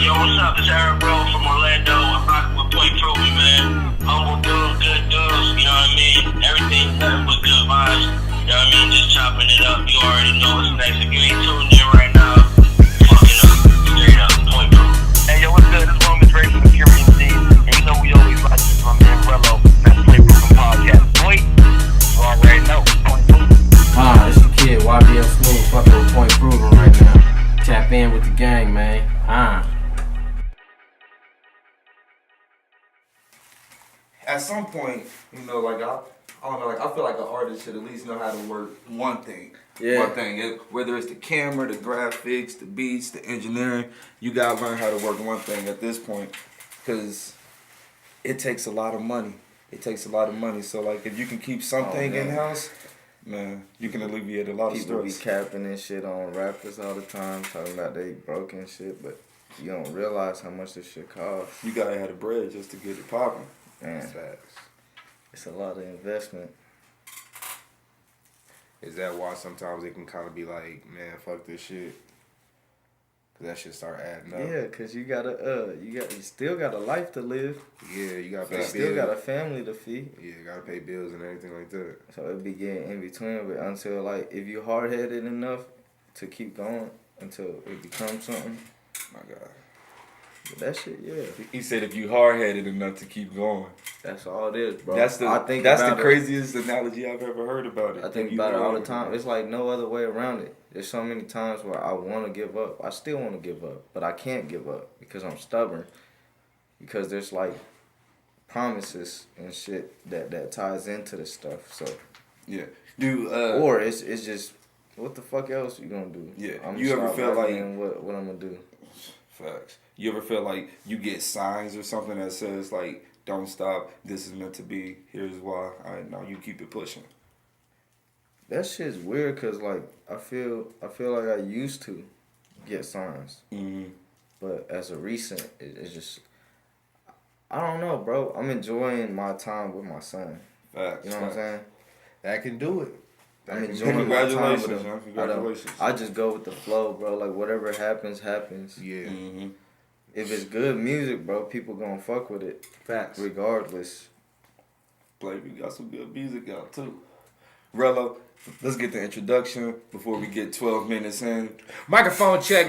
Yo, what's up? This Aaron Bro from Orlando. I'm rocking with Plainview, man. Humble dude, good dudes, you know what I mean? Everything, nothing but good vibes. You know what I mean? Just chopping it up. You already know what's next. If you ain't tuned in right now, fucking up. Straight up, Plainview. Hey, yo, what's good? This is Roman Drake from the Curious D. And you know we always like this, my man Rello. That's Plainview from Podcast. Boy, you already know. It's the Kiet, YBL Smooth, fucking with Point Proven right now. Tap in with the gang, man. At some point, you know, like I don't know, like I feel like an artist should at least know how to work one thing. Yeah. One thing. Whether it's the camera, the graphics, the beats, the engineering, you gotta learn how to work one thing at this point, because it takes a lot of money. It takes a lot of money. So like, if you can keep something in house, man, you can alleviate a lot of stress. People be capping and shit on rappers all the time, talking about they broke and shit, but you don't realize how much this shit costs. You gotta have the bread just to get it popping. Man, Facts. it's a lot of investment. Is that why sometimes it can kind of be like, man, fuck this shit? Cause that shit start adding up. Yeah, cause you still got a life to live. Yeah, you gotta pay You bills. still got a family to feed. Yeah, you gotta pay bills and everything like that. So it be getting in between, but until like if you hard headed enough to keep going until it becomes something. My God. But that shit, yeah, He said if you hard-headed enough to keep going. that's all it is, bro. That's the about it. craziest analogy I've ever heard about it. I think about it all the time. It's like no other way around it. There's so many times where I want to give up. I still want to give up, but I can't give up because I'm stubborn. Because there's like promises and shit that ties into this stuff. So Yeah. Dude, or it's just what the fuck else you gonna do? Yeah. I'm You ever feel like what I'm gonna do? Facts. You ever feel like you get signs or something that says like, don't stop, this is meant to be, here's why, now you keep it pushing. That shit's weird because like I feel like I used to get signs, but as a recent, it's just I don't know, bro. I'm enjoying my time with my son. Facts. You know what I'm saying? That can do it. I'm enjoying my time with Congratulations, him. man. Congratulations. I just go with the flow, bro. Like whatever happens, happens. Yeah. Mm-hmm. If it's good music, bro, people gonna fuck with it Facts. regardless. Plainview got some good music out too. Rello, let's get the introduction before we get 12 minutes in. Microphone check,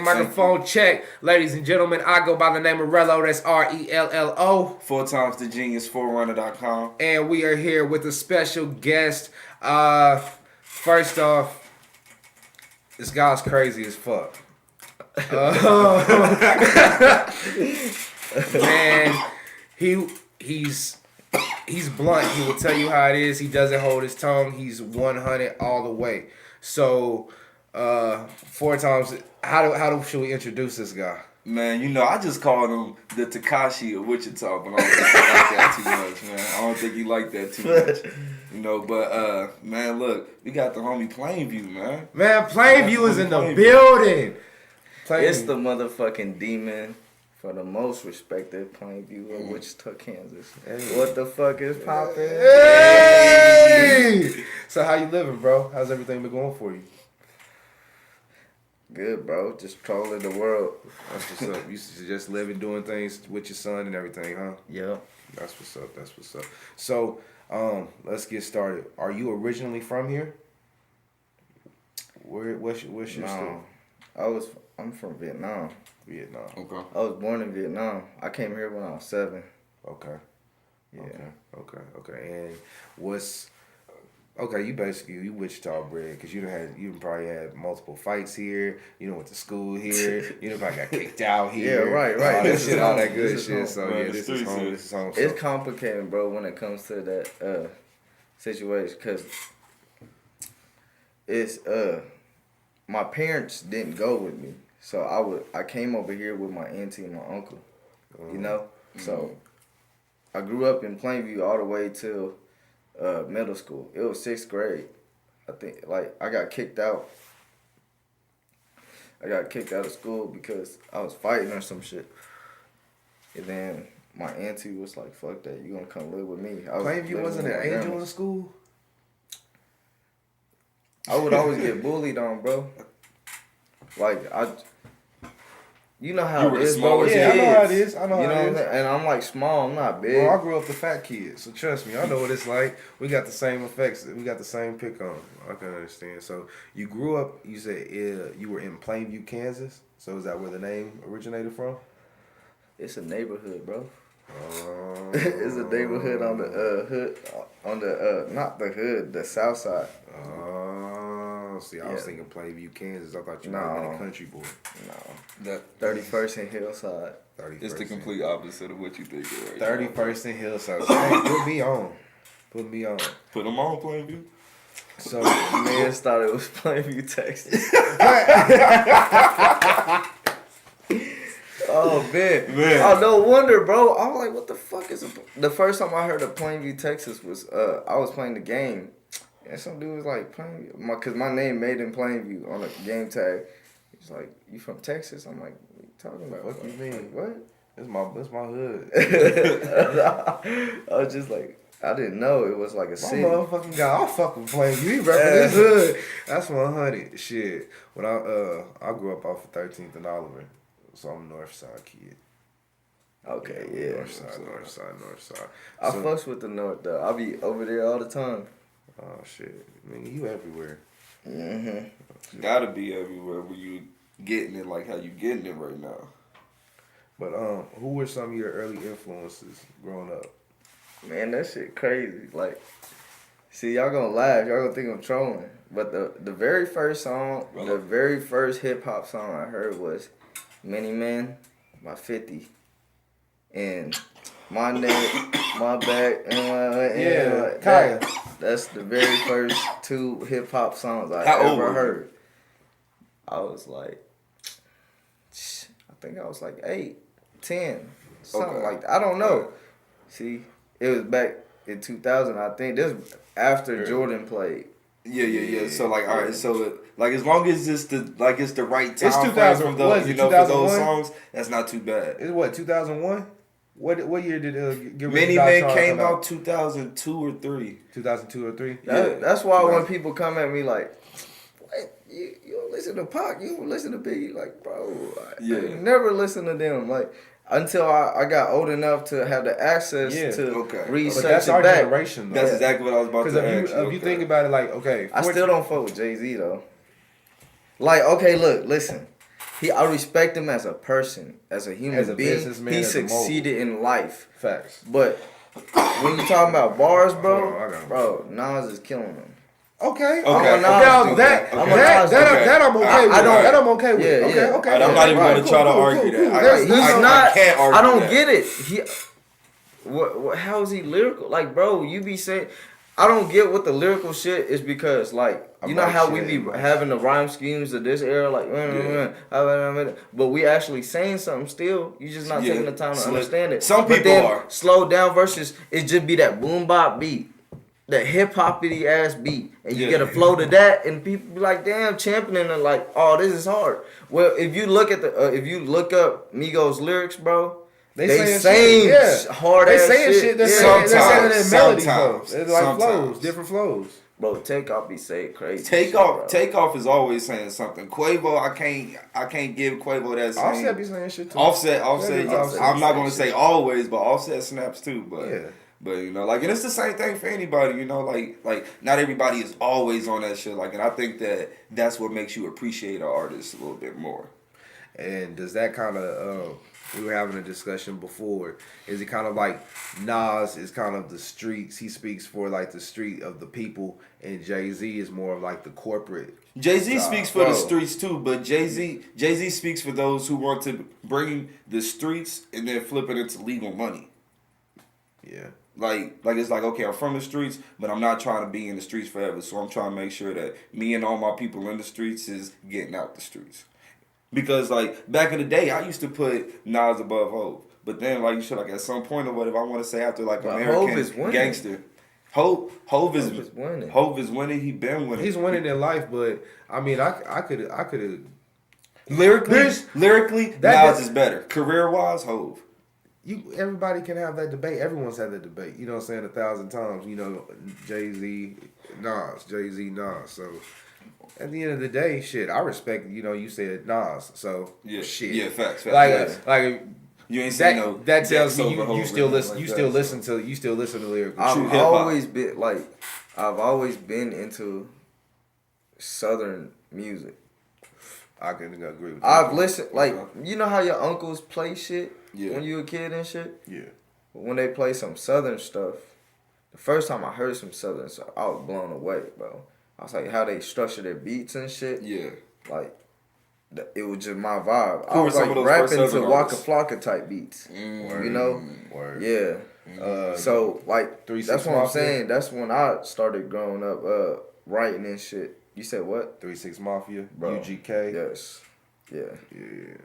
check. Ladies and gentlemen, I go by the name of Rello. That's RELLO. 4timesthegenius4runner.com. And we are here with a special guest. First off, this guy's crazy as fuck. Man, he's blunt. He will tell you how it is. He doesn't hold his tongue. He's 100 all the way. So, 4 times. How should we introduce this guy? Man, you know, I just called him the Tekashi of Wichita, but I don't think he like that too much, man. I don't think he like that too much. You know, but, man, look, we got the homie Plainview, man. Man, Plainview is in the Plainview. building. It's the motherfucking demon for the most respected Plainview of Wichita, Kansas. What the fuck is poppin'? Hey! So how you living, bro? How's everything been going for you? Good, bro. Just trolling the world. That's what's up. You just living, doing things with your son and everything, huh? Yeah. That's what's up. That's what's up. So, let's get started. Are you originally from here? What's your story? No. I'm from Vietnam. Vietnam. Okay. I was born in Vietnam. I came here when I was 7. Okay. Yeah. Okay. And you Wichita bred because you done probably had multiple fights here. You done went to school here. You done probably got kicked out here. Yeah, right. All that This shit, is all home. that good This is shit. home. So Man, yeah, the this is streets home. is- This is home. It's So, complicated, bro, when it comes to that situation because it's my parents didn't go with me, so I came over here with my auntie and my uncle, you know. So I grew up in Plainview all the way till middle school. It was 6th grade, I think. Like I got kicked out. I got kicked out of school because I was fighting or some shit, and then my auntie was like, "Fuck that, you gonna come live with me." Plainview wasn't an angel in school. I would always get bullied on, bro. Like you know how You it were the is, bro. with smallest Yeah, I know how it kids. is. I know You how know it what I'm is. saying? And I'm like small. I'm not big. Bro, I grew up the fat kid, so trust me, I know what it's like. We got the same effects. We got the same pick on. I can understand. So you grew up. You said you were in Plainview, Kansas. So is that where the name originated from? It's a neighborhood, bro. Oh. It's a neighborhood on the hood, on the not the hood, the south side. Oh, see, I was Yeah. thinking Plainview, Kansas. I thought you might have been a No. country boy. No, That 31st and Hillside. 31st it's the complete opposite of what you think. Right 31st and Hillside. Hey, put me on. Put me on. Put them on, Plainview. So, Man thought it was Plainview, Texas. Oh man. Oh no wonder, bro. I was like, what the fuck is the first time I heard of Plainview, Texas was I was playing the game, and some dude was like Plainview, cause my name made in Plainview on a game tag. He's like, you from Texas? I'm like, what you talking about? What you mean? Like, what? It's my hood. I was just like, I didn't know it was like a My city. motherfucking guy, I'll fuck with Plainview. He repping his hood. That's 100. Shit. When I grew up off of 13th and Oliver, so I'm North Side kid. Okay, yeah. North Side. I So- fucks with the north though. I be over there all the time. Oh shit. I mean, you everywhere. Mm-hmm. Gotta be everywhere where you getting it like how you getting it right now. But who were some of your early influences growing up? Man, that shit crazy. Like, see, y'all gonna laugh. Y'all gonna think I'm trolling. But the very first song, the very first hip hop song I heard was Many Men by 50. And my neck, my back, and Kiet. that's the very first two hip hop songs I How old were ever you? heard. I was like, I think I was like 8, 10, something Okay. like that. I don't know. See, it was back in 2000. I think this was after Jordan played. Yeah. So like, all right. So like, as long as it's the right It's time 2000 frame from what is those, it, for those 2001? songs, that's not too bad. It's what, 2001? What year did Get Rich Many Die Men Trying came come out 2002 or 3. 2002 or 3? That's why when people come at me like, what? You don't listen to Pac, you don't listen to Biggie, like, bro, I never listen to them. Like, until I got old enough to have the access to research But that's it our back. generation, though. That's exactly what I was about to Because ask. if you think about it, like, okay, I still don't fuck with Jay-Z though. Like, okay, look, listen. I respect him as a person, as a human As a being. businessman, He as a mogul. succeeded in life. Facts. But when you talking about bars, Hold bro, on, I got him. bro, Nas is killing him. Okay. Okay. Now, Okay. that Okay. that I'm okay with. I don't- That I'm okay with. Yeah, okay, yeah. okay. I'm not even Right. going to try to argue that. There's- He's I not. can't argue I don't that. get it. What? How is he lyrical? Like, bro, you be saying. I don't get what the lyrical shit is because, like, you know how we be having the rhyme schemes of this era, like, but we actually saying something still. You just not taking the time to understand it. Some But people then are. slow down versus it just be that boom bop beat, that hip hoppity ass beat, and you get a flow to that, and people be like, damn, championing it, like, oh, this is hard. Well, if you look at if you look up Migos lyrics, bro. They saying hard ass shit. They're saying it in melody flows. It's like flows, different flows. Bro, Takeoff be saying crazy. Takeoff is always saying something. Quavo, I can't give Quavo that same. Offset be saying shit too. Offset. Offset I'm not be gonna saying say always, but Offset snaps too. But Yeah. but you know, like, and it's the same thing for anybody. You know, like not everybody is always on that shit. Like, and I think that's what makes you appreciate an artist a little bit more. And does that kind of we were having a discussion before. Is it kind of like Nas is kind of the streets? He speaks for like the street of the people, and Jay-Z is more of like the corporate. Jay-Z speaks for the streets too, but Jay-Z speaks for those who want to bring the streets and then flip it into legal money. Yeah. Like it's like, okay, I'm from the streets, but I'm not trying to be in the streets forever. So I'm trying to make sure that me and all my people in the streets is getting out the streets. Because like back in the day, I used to put Nas above Hov, but then like you should like at some point or whatever, I want to say after like But American Hov is winning. gangster, Hov is winning. Hov is winning. He been winning. He's winning in life, but I mean, I could have. Lyrically, Nas is better. Career wise, Hov. Everybody can have that debate. Everyone's had that debate. You know what I'm saying? 1,000 times. You know, Jay-Z, Nas. So at the end of the day, shit, I respect. You said Nas, so Yeah, shit. yeah, facts. Like You ain't saying that. no. That tells me Sober you Hope still or listen. nothing You like still that, listen to. You still listen to lyrical. I've hip-hop. always been like, I've always been into Southern music. I can agree with that. I've listened, like, you know how your uncles play shit Yeah. when you a kid and shit? Yeah. When they play some Southern stuff, the first time I heard some Southern stuff, I was blown away, bro. I was like, how they structure their beats and shit. Yeah. Like, it was just my vibe. Who I were was some like of those rapping first to Southern Waka artists? Flocka type beats. You know? Word. Yeah. So, like, 3 6 that's what I'm Mafia? saying. That's when I started growing up, writing and shit. You said what? 3 6 Mafia, Bro. UGK. Yes. Yeah. Yeah.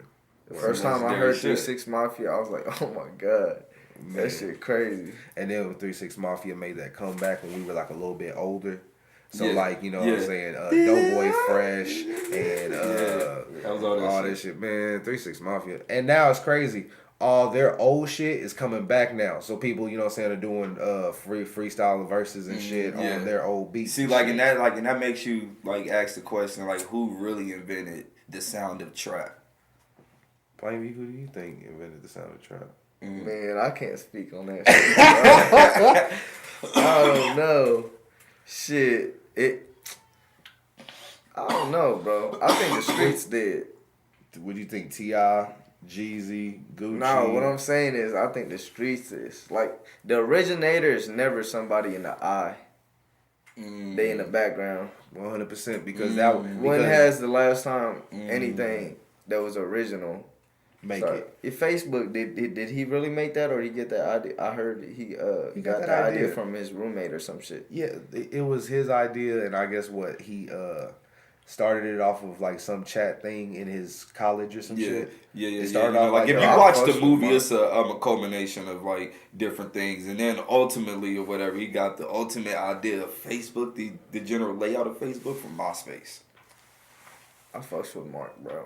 The first time I legendary heard shit. 3 6 Mafia, I was like, oh my God. Man. That shit crazy. And then when 3 6 Mafia made that comeback when we were like a little bit older. So Yeah. like, what I'm Yeah. saying, Doughboy Fresh and That was all that shit, man. 3 6 Mafia. And now it's crazy. All their old shit is coming back now. So people, are doing freestyle verses and shit yeah. on their old beats. See, and like, shit. and that makes you like ask the question, like, who really invented the sound of trap? Plainview, who do you think invented the sound of trap? Man, I can't speak on that shit, bro. I don't know. Shit. I don't know, bro. I think the streets did. What do you think? T.I., Jeezy, Gucci? No, what I'm saying is I think the streets is. Like, the originator is never somebody in the eye. They in the background. 100% because When has the last time anything that was original make started? it. If Facebook, did he really make that or did he get that idea? I heard he got that that idea idea from his roommate or some shit. Yeah, it was his idea, and I guess what he started it off of like some chat thing in his college or some shit. Yeah. It You started know, off like if you I watch fucks the with movie, Mark. it's a culmination of like different things, and then ultimately or whatever, he got the ultimate idea of Facebook, the general layout of Facebook from MySpace. I fucks with Mark, bro.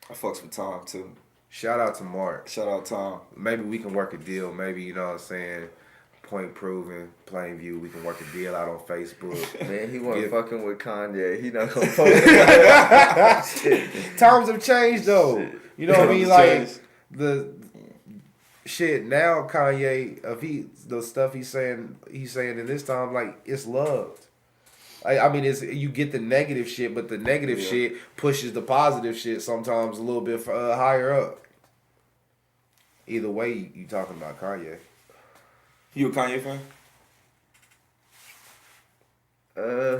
I fucks with Tom too. Shout out to Mark. Shout out Tom. Maybe we can work a deal. Maybe what I'm saying. Point proven, Plainview. We can work a deal out on Facebook. Man, he wasn't Give- fucking with Kanye. He not gonna fuck with Kanye. Times have changed though. You know what I mean? Times have Like changed. the shit now, Kanye, the stuff he's saying in this time, like it's loved. I mean, it's you get the negative shit, but the negative shit pushes the positive shit sometimes a little bit higher up. Either way, you talking about Kanye. You a Kanye fan? I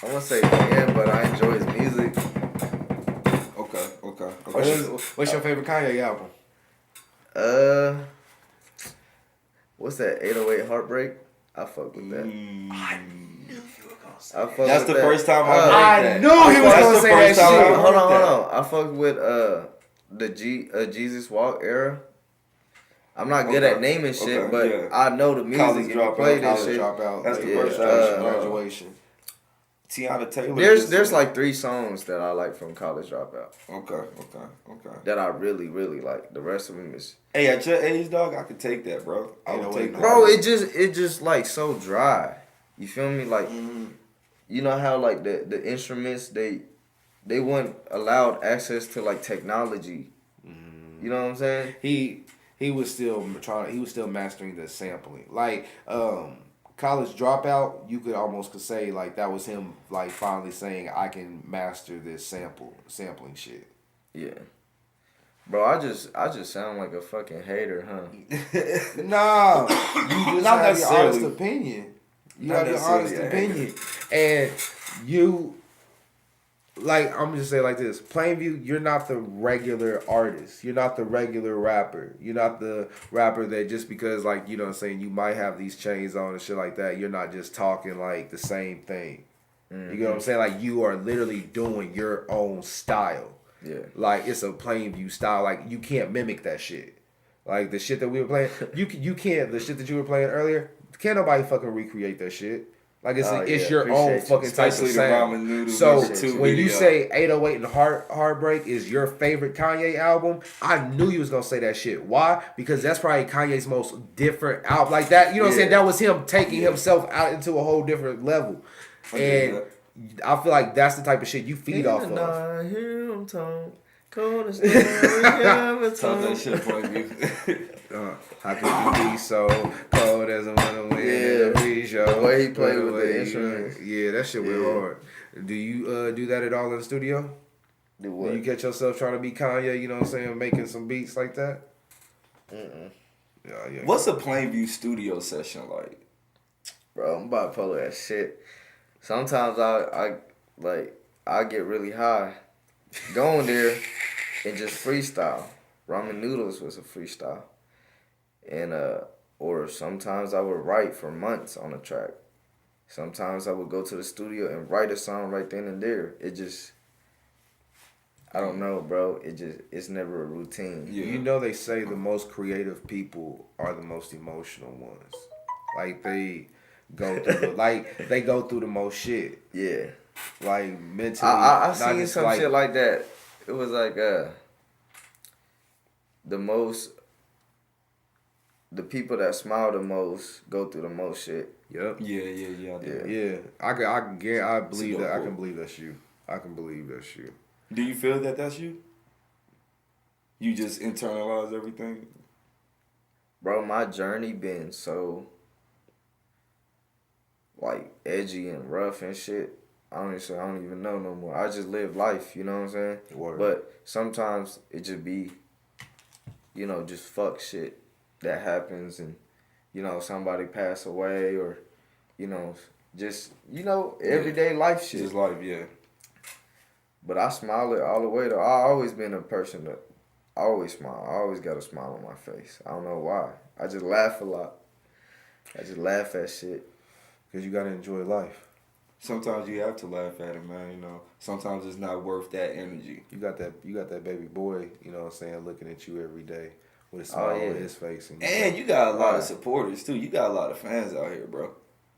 wanna say fan, but I enjoy his music. Okay. What's your favorite Kanye album? What's that? 808 Heartbreak. I fuck with that. I fuck That's with the that. first time I heard I that. knew he was That's gonna the say that first time I shit. heard Hold on. that. I fuck with the Jesus Walk era. I'm not good at naming shit, Okay, but yeah. I know the music. College If you Dropout, play this College shit. Dropout. That's the Yeah, first graduation. Tiana Taylor. There's like 3 songs that I like from College Dropout Okay. that I really like. The rest of them is Hey, at your age, dog, I could take that, bro. I would 808 take that. bro. It just like so dry. You feel me? Like you know how like the instruments they weren't allowed access to like technology. You know what I'm saying? He was still mastering the sampling. Like College Dropout, you could almost say like that was him like finally saying I can master this sampling shit. Yeah. Bro, I just sound like a fucking hater, huh? Nah, you just Not have your honest necessarily. opinion. You Not have your honest necessarily, yeah. opinion, and you. Like, I'm just saying like this. Plainview, you're not the regular artist. You're not the regular rapper. You're not the rapper that just because, like, you know what I'm saying, you might have these chains on and shit like that, you're not just talking, like, the same thing. You know what I'm saying? Like, you are literally doing your own style. Yeah. Like, it's a Plainview style. Like, you can't mimic that shit. Like, the shit that we were playing, you can't, the shit that you were playing earlier, can't nobody fucking recreate that shit. Like it's Oh, it's yeah, your own appreciate you. fucking type of Especially the sound. ramen noodles So number 2 when you video. say 808 and Heartbreak is your favorite Kanye album, I knew you was gonna say that shit. Why? Because that's probably Kanye's most different album. Like that, you know what I'm saying? That was him taking himself out into a whole different level. I dig And that. I feel like that's the type of shit you feed off of. I hear him talk. Cold as story ever Talk that told. shit, Plainview. How could you be so cold as a winter wind in the breeze, yo? The way he played The with way the he- instruments. Yeah, that shit went hard. Do you do that at all in the studio? Do Do what? you catch yourself trying to be Kanye, you know what I'm saying, making some beats like that? Yeah. What's a Plainview studio session like? Bro, I'm bipolar as shit. Sometimes I get really high. Going there and just freestyle. Ramen noodles was a freestyle. And or sometimes I would write for months on a track. Sometimes I would go to the studio and write a song right then and there. It just I don't know, bro. It's never a routine. Yeah. You know they say the most creative people are the most emotional ones. Like they go through they go through the most shit. Yeah. Like mentally. I not seen just some shit like that. It was like the people that smile the most go through the most shit. Yep. Yeah. Yeah. I believe dope that. I quote. can believe that's you. I can believe that's you. Do you feel that that's you? You just internalize everything? Bro, my journey been so like edgy and rough and shit. Honestly, I don't even know no more. I just live life, you know what I'm saying? Word. But sometimes it just be, just fuck shit that happens and, somebody pass away or, just, everyday life shit. Just life, yeah. But I smile it all the way though. I always been a person that I always smile. I always got a smile on my face. I don't know why. I just laugh a lot. I just laugh at shit. Because you got to enjoy life. Sometimes you have to laugh at it, man. Sometimes it's not worth that energy. You got that baby boy, you know what I'm saying, looking at you every day with a smile on his face. And you got a lot of supporters too. You got a lot of fans out here, bro.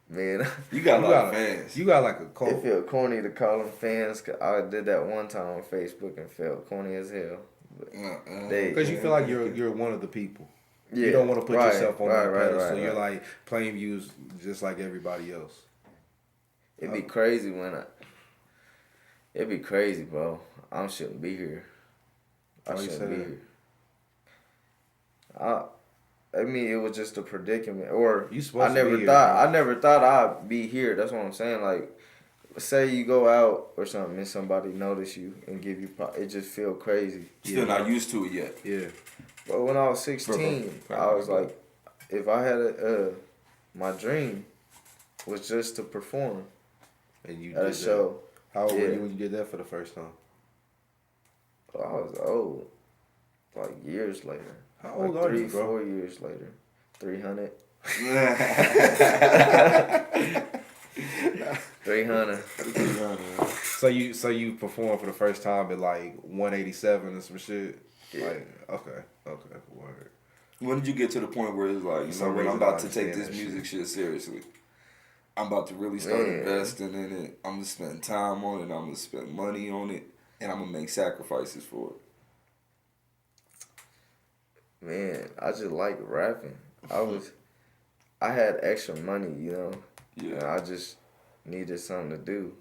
Man, You got a lot of fans. You got like a cult. it feel corny to call them fans. 'Cause I did that one time on Facebook and felt corny as hell. Because you feel like you're one of the people. Yeah, You don't want to put yourself on that pedestal. right. You're like Plainview's just like everybody else. It'd be crazy it'd be crazy, bro. I shouldn't be here. I Why you shouldn't say be that? here. I mean, it was just a predicament, or You supposed I to never be here, thought. bro. I never thought I'd be here. That's what I'm saying. Like, say you go out or something and somebody notice you and give you, it just feel crazy. Still not used to it yet. Yeah. But when I was 16, I was like, if I had my dream was just to perform And you at a did show. that. How old were Yeah. you when you did that for the first time? I was old, like years later. How old like are you, bro? 4 years later. 300. 300. So you performed for the first time at like 187 and some shit. Yeah. Like okay, word. When did you get to the point where it's like, some I'm reason about I to take understand this that music shit seriously. I'm about to really start Man. investing in it. I'm gonna spend time on it. I'm gonna spend money on it, and I'm gonna make sacrifices for it. Man, I just like rapping. I had extra money, and Yeah. I just needed something to do.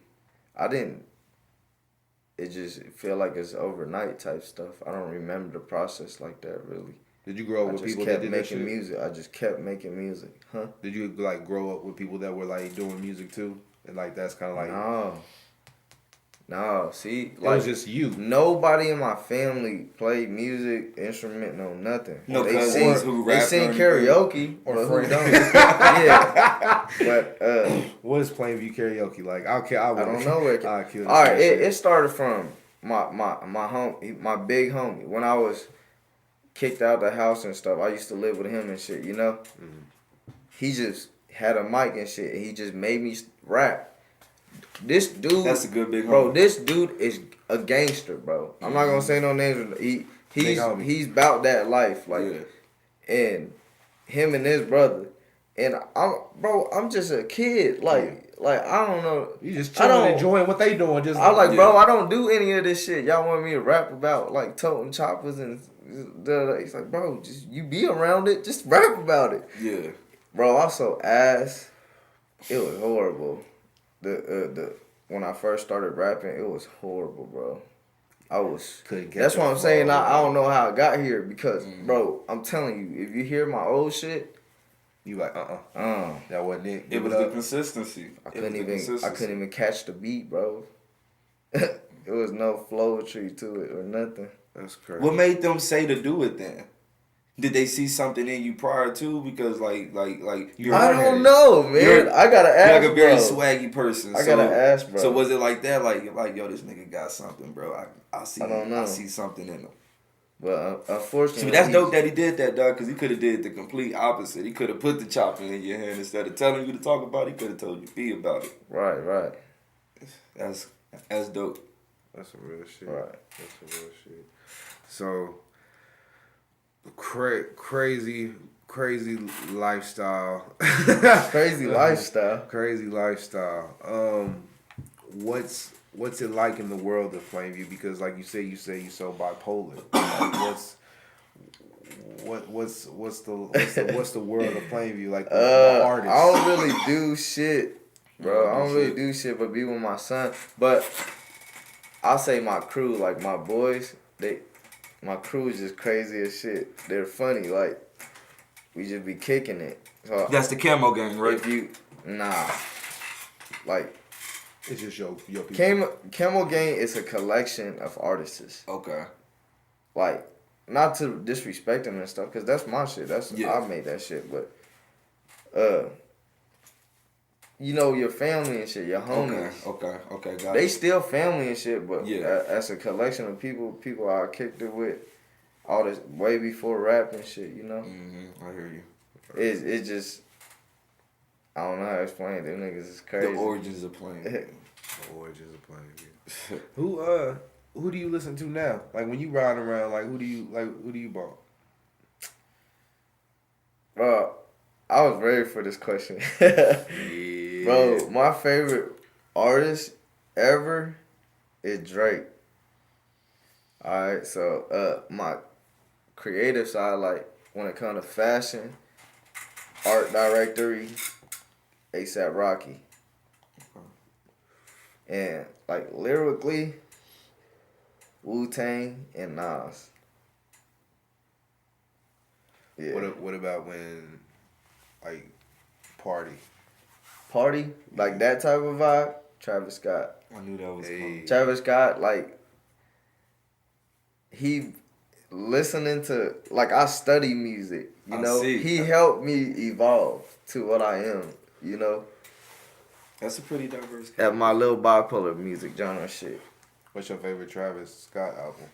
It just feel like it's overnight type stuff. I don't remember the process like that really. Did you grow up I with just people that kept did that making shit? music. I just kept making music. Huh? Did you like grow up with people that were like doing music too? And like that's kind of like No. See, it was just you. Nobody in my family played music, instrument, no nothing. No they cousins sing, who they rap sing or karaoke Or but who friends. don't? Yeah, but What is Plainview karaoke like? I don't know where. I kill All right, it started from my big homie. When I was kicked out the house and stuff, I used to live with him and shit. He just had a mic and shit, and he just made me rap. This dude, That's a good big bro. homie. This dude is a gangster, bro. I'm not gonna say no names. Big homie. He's about that life, like, Yeah. and him and his brother, and I'm just a kid, like I don't know. You just I chilling, don't- enjoying what they doing. Just I was like, Yeah. bro, I don't do any of this shit. Y'all want me to rap about like toting choppers and he's like, bro, just you be around it, just rap about it. Yeah. Bro, I was so ass. It was horrible. The when I first started rapping, it was horrible, bro. I was. Couldn't get That's that what I'm saying. far, I don't know how I got here because, bro, I'm telling you, if you hear my old shit, You like that wasn't it. It Give was it the up. consistency. I couldn't even catch the beat, bro. There was no flow tree to it or nothing. That's crazy. What made them say to do it then? Did they see something in you prior to? Because like you're I don't know, man. I gotta ask, you're like a very bro. swaggy person. I gotta ask, bro. So was it like that? Like yo, this nigga got something, bro. I see. I don't know. I see something in him. But unfortunately, See, that's dope that he did that, dog. Because he could have did the complete opposite. He could have put the chopper in your hand instead of telling you to talk about it. He could have told you be about it. Right. That's dope. That's some real shit. Right. That's some real shit. So, crazy lifestyle. Crazy lifestyle. Crazy lifestyle. What's it like in the world of Plainview? Because like you say you're so bipolar. Like what's the world of Plainview like? The artists. I don't really do shit, bro. I don't really do shit but be with my son. But I'll say my crew, like my boys, my crew is just crazy as shit. They're funny, like we just be kicking it. So That's the camo gang, right? if you like It's just your people. Camel Gang is a collection of artists. Okay. Like, not to disrespect them and stuff, because that's my shit. Yeah. I made that shit, but you know, your family and shit, your homies. Okay, got They it. still family and shit, but Yeah. as a collection of people I kicked it with, all this way before rap and shit, you know? I hear you. It's just, I don't know how to explain it. Them niggas is crazy. The origins of playing. The origins of Plainview. Who do you listen to now? Like when you ride around, who do you bump? Bro, I was ready for this question. Yeah. Bro, my favorite artist ever is Drake. Alright, so my creative side, like when it comes to fashion, art directory, ASAP Rocky. And like lyrically, Wu-Tang and Nas. Yeah. What about when like party? Party, like that type of vibe, Travis Scott. I knew that was Hey. coming. Travis Scott, like, he listening to, like, I study music, you I know? see. He helped me evolve to what I am, you know? That's a pretty diverse. At my little bipolar music genre shit. What's your favorite Travis Scott album?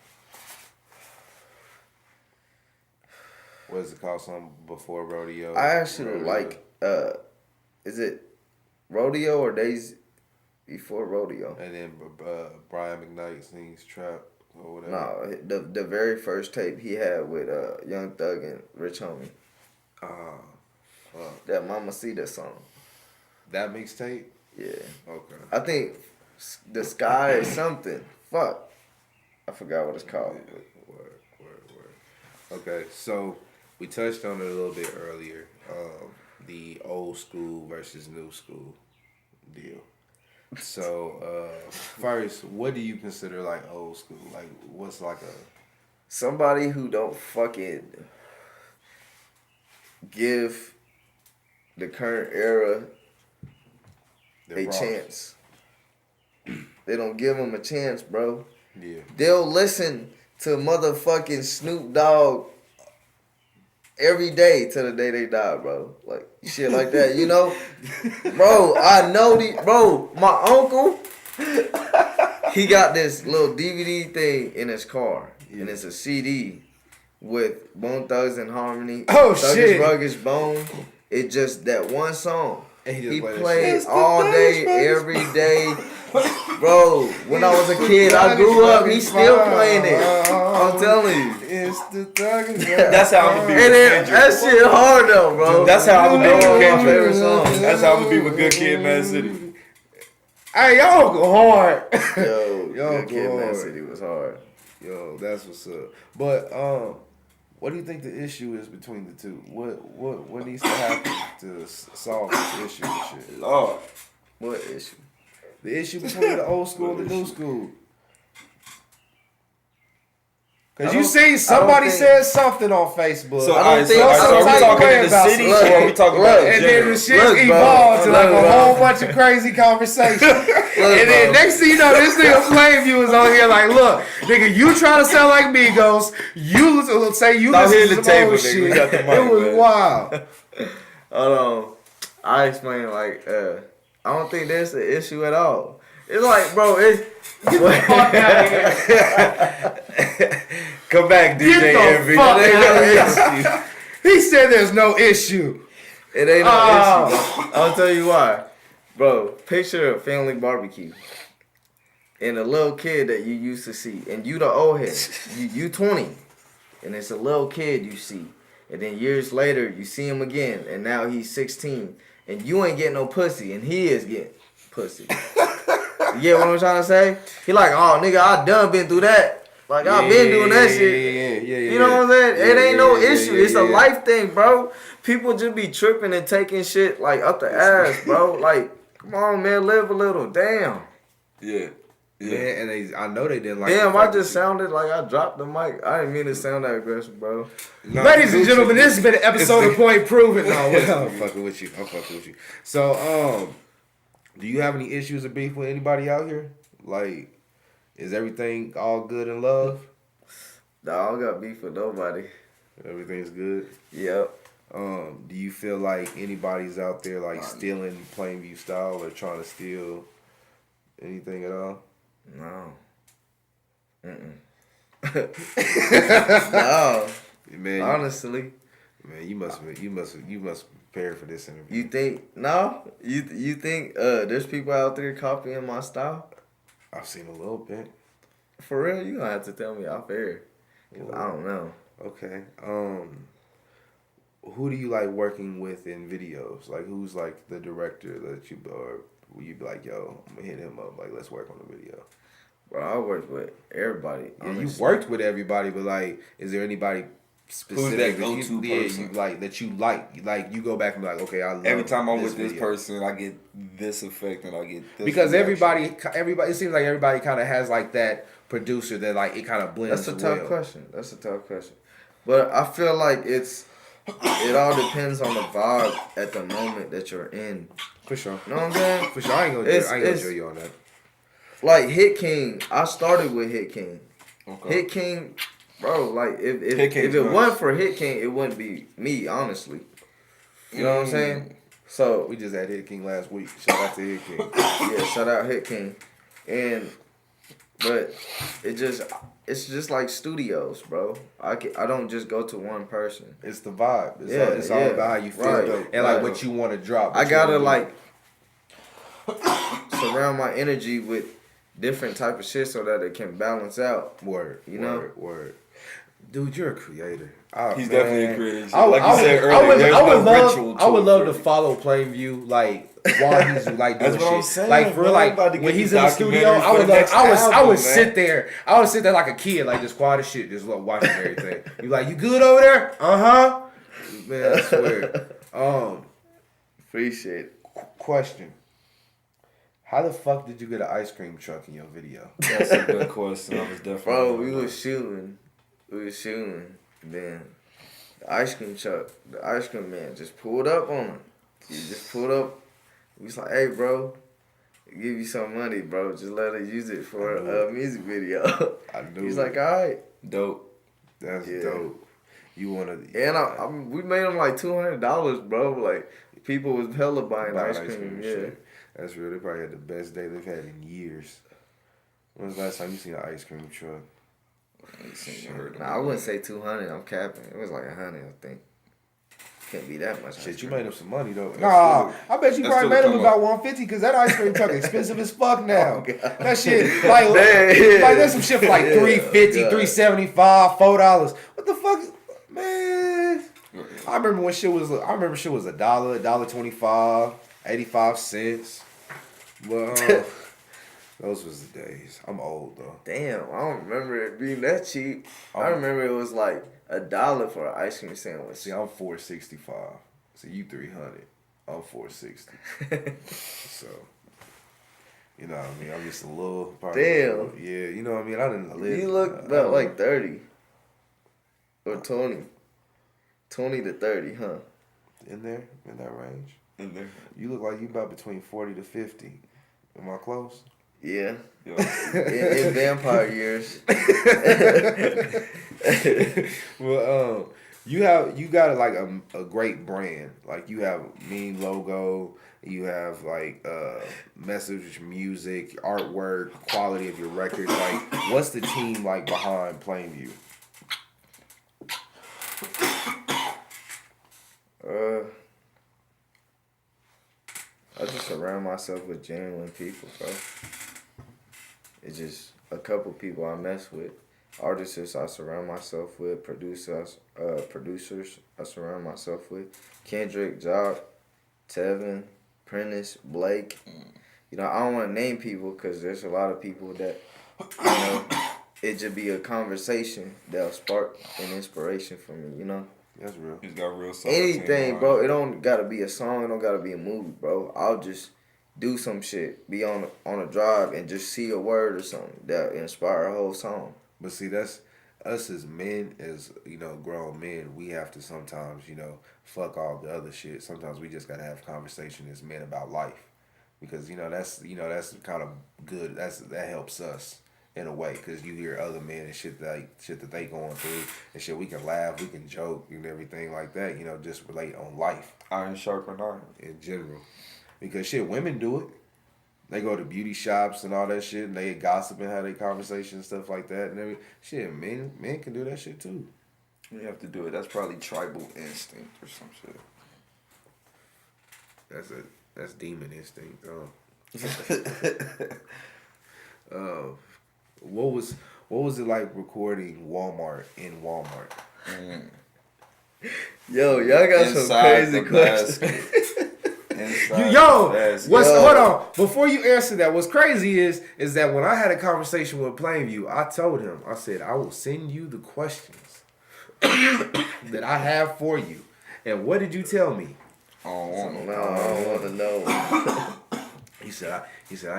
What is it called? Something before Rodeo? I actually Rodeo. like, is it Rodeo or Days Before Rodeo? And then Brian McKnight sings Trap or whatever. No, the very first tape he had with Young Thug and Rich Homie. That Mamacita song. That mixtape? Yeah. Okay. I think the sky is something. Fuck. I forgot what it's called. Word. Okay, so we touched on it a little bit earlier. The old school versus new school deal. So, first, what do you consider like old school? Like, what's like a Somebody who don't fucking give the current era the a Ross? chance. They don't give them a chance, bro. Yeah. They'll listen to motherfucking Snoop Dogg every day till the day they die, bro. Like, shit like that, you know? Bro, I know bro, my uncle, he got this little DVD thing in his car. Yeah. And it's a CD with Bone Thugs and Harmony. Oh, Thuggish shit. Ruggish Bone. It just that one song. And he just He play that played shit. all day, every day. Bro, when I was a kid, I grew up, he's still playing it. I'm telling you. It's the thug. That's how I'm gonna be And with then, Kendrick. that shit hard though, bro. That's how I'm gonna be with One of my Kendrick. favorite songs. That's how I'm gonna be with Good Kid, Mad City. Hey, y'all go hard. Yo, Yo, Good Kid, Mad hard. City was hard. Yo, that's what's up. But what do you think the issue is between the two? What needs to happen to solve this issue and shit? Lord, What issue? The issue between the old school and the new school. Cause you see somebody said something on Facebook. So, I don't think- are we talking in the about city some- or are we talking about and then the shit Look, bro. evolved to like Look, a bro. whole bunch of crazy conversation. And then next thing you know, this nigga Plainview is on here like, look, nigga, you trying to sound like Migos. You say you Stop listen hitting to the some table, old nigga. shit. We got the mic, It was man. wild. Hold on. I explained like I don't think that's the issue at all. It's like, bro, it's Come back, DJ Get the Envy. fuck It ain't out no of issue. He said there's no issue. It ain't no Oh. issue. I'll tell you why. Bro, picture a family barbecue. And a little kid that you used to see. And you the old head. You 20. And it's a little kid you see. And then years later, you see him again. And now he's 16. And you ain't getting no pussy. And he is getting pussy. You get what I'm trying to say? He like, oh, nigga, I done been through that. Like, I've been doing that shit. You know what I'm saying? It ain't no issue. It's a life thing, bro. People just be tripping and taking shit like up the ass, bro. Like, come on, man, live a little. Damn. Yeah. Yeah, and I know they didn't like. Damn, the I fact just that sounded like I dropped the mic. I didn't mean to sound that aggressive, bro. you- Ladies and gentlemen, this has been an episode of Point Proven. No, I'm fucking with you. I'm fucking with you. So, do you have any issues or beef with anybody out here? Like, is everything all good in love? Nah, I don't got beef with nobody. Everything's good. Yep. Do you feel like anybody's out there like stealing Plainview style or trying to steal anything at all? No. No. Man, Honestly. man, you must prepare for this interview. You think no? You think there's people out there copying my style? I've seen a little bit. For real? You gonna have to tell me off air. Cause I don't know. Okay. Who do you like working with in videos? Like, who's like the director that you or will you be like, yo, I'm gonna hit him up, like, let's work on the video? Bro, I work with everybody. Yeah, you honestly. worked with everybody, but like, is there anybody specific that go-to you person? like that you like you go back and be like, okay, I love Every time I'm with this video. person, I get this effect and I get this. Because reaction. everybody, it seems like everybody kind of has like that producer that like it kind of blends. That's a tough well. question. That's a tough question. But I feel like it all depends on the vibe at the moment that you're in. For sure. You know what I'm saying? For sure, I ain't gonna It's- drill you on that. Like Hit King, I started with Hit King. Okay. Hit King, bro, like if Hit King's it nice. wasn't for Hit King, it wouldn't be me, honestly. You know what I'm saying? So We just had Hit King last week. Shout out to Hit King. yeah, shout out Hit King. But it's just like studios, bro. I don't just go to one person. It's the vibe. It's Yeah, all yeah. about how you feel Right, and like right. what you want to drop. I gotta like surround my energy with different type of shit so that it can balance out. Word. You know? Word. Dude, you're a creator. He's definitely a creator. I would, Like you I would, said I earlier, would, there's I would no love, ritual I would it love for to you. follow Plainview like while he's like doing That's what I'm shit. saying, Like for man. like I'm about to when get he's the in the studio, documentary I would for the love, next I album, would man. sit there. I would sit there like a kid, like just quiet as shit, just watching everything. You like, you good over there? Uh-huh. Man, I swear. Appreciate it. Question. How the fuck did you get an ice cream truck in your video? That's a good question. I was definitely. Bro, we was shooting. Then the ice cream truck, the ice cream man just pulled up on him. He just pulled up. We was like, hey, bro, give you some money, bro. Just let us use it for a music video. I knew He's it. like, all right. Dope. That's Yeah. dope. You wanna And we made him like $200, bro. Like, people was hella buying ice cream. Yeah. shit. That's real. They probably had the best day they've had in years. When was the last time you seen an ice cream truck? Nah, I wouldn't say 200. I'm capping. It was like 100, I think. Can't be that much. Shit, ice you cream. made him some money though. Nah, I bet you That's probably still made a him come about up. 150 because that ice cream truck expensive as fuck now. God. That shit, like, Man, like there's some shit for like yeah, $3.50, God. $3.75, $4. What the fuck, man? I remember shit was $1, $1.25, 85 cents. Well, those was the days. I'm old though. Damn, I don't remember it being that cheap. I remember it was like $1 for an ice cream sandwich. See, I'm 465. See, you 300. I'm 460. So, You know what I mean? I'm just a little. Damn. Yeah, you know what I mean? I didn't live. You look about like 30 or 20. 20 to 30, huh? in that range. In there. You look like you about between 40 to 50. Am I close? Yeah. Yo. In vampire years. Well, you got like a great brand. Like you have mean logo. You have like message, music, artwork, quality of your records. Like, what's the team like behind Plainview? I just surround myself with genuine people, bro. It's just a couple people I mess with. Artists I surround myself with. Producers I surround myself with. Kendrick, Jock, Tevin, Prentice, Blake. You know, I don't want to name people because there's a lot of people that, you know, it just be a conversation that'll spark an inspiration for me, you know? That's real. He's got real solid Anything, team bro. behind It don't gotta be a song. It don't gotta be a movie, bro. I'll just do some shit, be on a drive, and just see a word or something that inspire a whole song. But see, that's us as men, as grown men. We have to sometimes, fuck all the other shit. Sometimes we just gotta have conversation as men about life, because that's kind of good. That helps us in a way, because you hear other men and shit that they going through and shit. We can laugh, we can joke and everything like that. Just relate on life Iron sharpen iron. in general. Because shit, women do it. They go to beauty shops and all that shit, and they gossip and have their conversations and stuff like that. And shit, men can do that shit too. You have to do it. That's probably tribal instinct or some shit. That's demon instinct. What was it like recording Walmart in Walmart? Yo, y'all got some crazy questions. Hold on. Before you answer that, what's crazy is that when I had a conversation with Plainview, I told him, I said, I will send you the questions that I have for you. And what did you tell me? I don't want to know. He said, I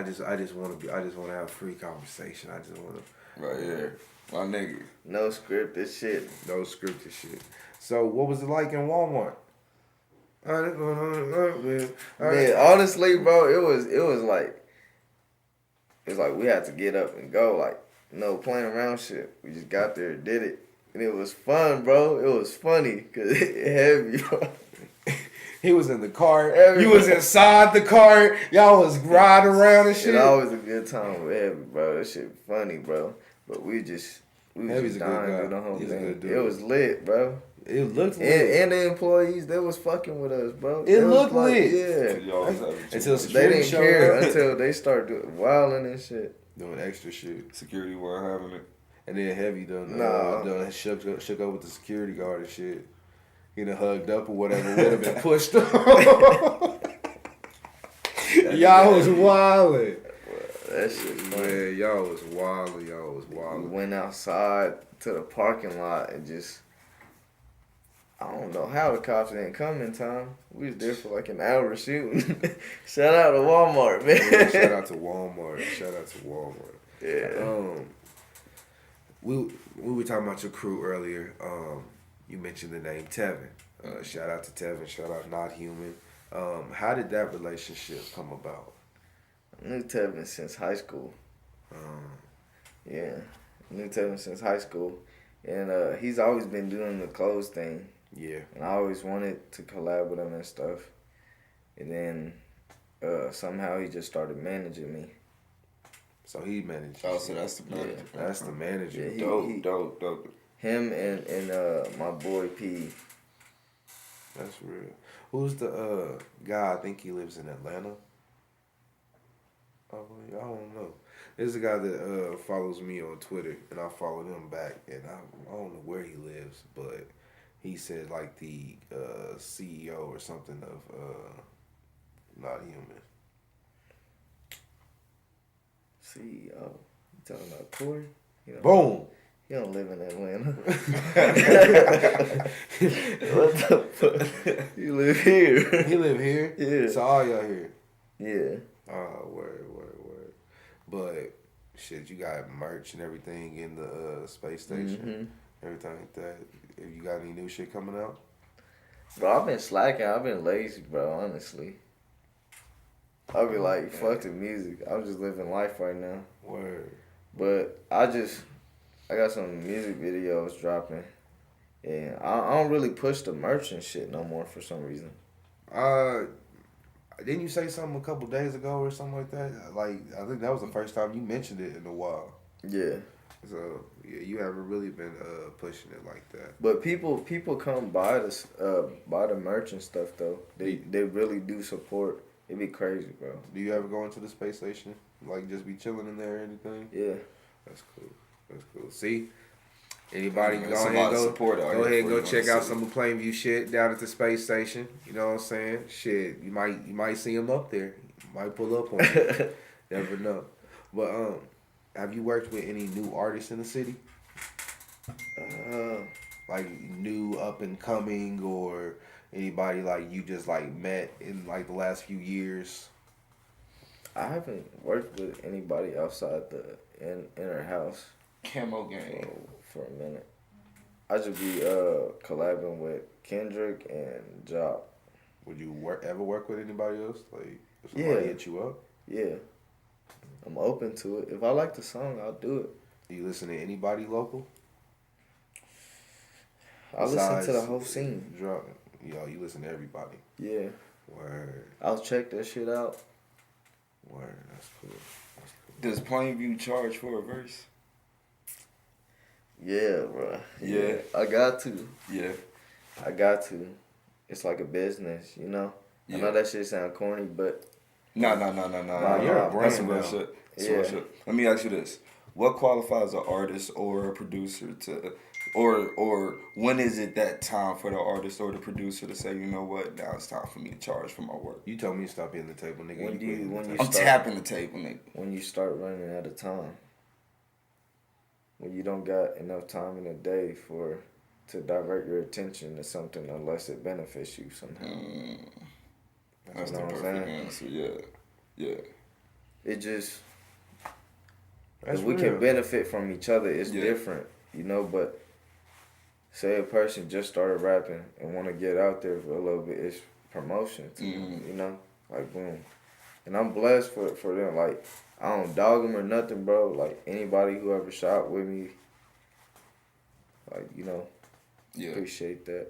just want to have a free conversation. I just want to. Right here, my nigga. No scripted shit. No scripted shit. So what was it like in Walmart? Man, honestly, bro, it was like we had to get up and go, like, no playing around shit. We just got there, did it, and it was fun, bro. It was funny because it heavy, bro. He was in the cart. You was inside the cart. Y'all was riding around and shit. It always a good time with Heavy, bro. That shit funny, bro. But we was just dying through the whole thing. It was lit, bro. It looked lit. And the employees, they was fucking with us, bro. It looked lit. Yeah. Until They didn't care until they started doing wilding and shit. Doing extra shit. Security weren't having it. And then Heavy done shook up with the security guard and shit. He done hugged up or whatever, would have been pushed off. Y'all was wildin'. That shit funny. Man, y'all was wildin'. We went outside to the parking lot and just, I don't know how the cops didn't come in time. We was there for like an hour shooting. Shout out to Walmart, man. Yeah, shout out to Walmart. Yeah. We were talking about your crew earlier. You mentioned the name Tevin. Shout out to Tevin. Shout out Not Human. How did that relationship come about? I knew Tevin since high school. Yeah. I knew Tevin since high school. And he's always been doing the clothes thing. Yeah. And I always wanted to collab with him and stuff. And then somehow he just started managing me. So he managed. Oh, so that's the manager. Yeah, that's the manager. Yeah, Dope. Him and my boy P. That's real. Who's the guy? I think he lives in Atlanta. Oh, I don't know. There's a guy that follows me on Twitter, and I follow him back, and I don't know where he lives, but he said like the CEO or something of Not Human. CEO. You talking about Corey? Boom. He don't live in Atlanta. What the fuck? You live here. He live here? Yeah. So all y'all here? Yeah. Oh, word. But shit, you got merch and everything in the space station, everything like that. If you got any new shit coming out, Bro, I've been slacking. I've been lazy, bro, honestly. I'll be like, fuck the music. I'm just living life right now. word. But I got some music videos dropping. And I don't really push the merch and shit no more for some reason. Didn't you say something a couple days ago or something like that? Like I think that was the first time you mentioned it in a while. Yeah. So yeah, you haven't really been pushing it like that. But people come buy the merch and stuff though. They really do support. It be crazy, bro. Do you ever go into the space station? Like just be chilling in there or anything? Yeah. That's cool. That's cool. See? Anybody Man, go ahead somebody and support it out go here ahead and for go you check in the out city. some of Plainview shit down at the space station. You know what I'm saying? Shit, you might see him up there. You might pull up on you. Never know. But have you worked with any new artists in the city? Like new up and coming or anybody like you just like met in like the last few years? I haven't worked with anybody outside the inner house Camo game. for a minute. I just be collabing with Kendrick and Job. Would you ever work with anybody else? Like if somebody Yeah. hit you up? Yeah. I'm open to it. If I like the song, I'll do it. Do you listen to anybody local? I listen to the Besides whole scene. Yo, you listen to everybody. Yeah. Word. I'll check that shit out. Word. That's cool. That's cool. Does Plainview charge for a verse? Yeah, bro. Yeah. I got to. Yeah. I got to. It's like a business, you know? I know that shit sound corny, but No. you're a That's brand some real now. shit. That's some real Yeah. shit. Let me ask you this: what qualifies an artist or a producer to, or when is it that time for the artist or the producer to say, you know what, now it's time for me to charge for my work? You told me to stop hitting the table, nigga. When quit do you- hitting the when you table. I'm start- tapping the table, nigga. when you start running out of time, when you don't got enough time in a day to divert your attention to something unless it benefits you somehow. That's You the know what I'm perfect saying? answer. Yeah. Yeah. It just That's if we real. can benefit from each other, it's Yeah. different, you know. But say a person just started rapping and want to get out there for a little bit, it's promotion to them, you know. Like boom, and I'm blessed for them. Like I don't dog them or nothing, bro. Like anybody who ever shot with me, like you know, Yeah. appreciate that.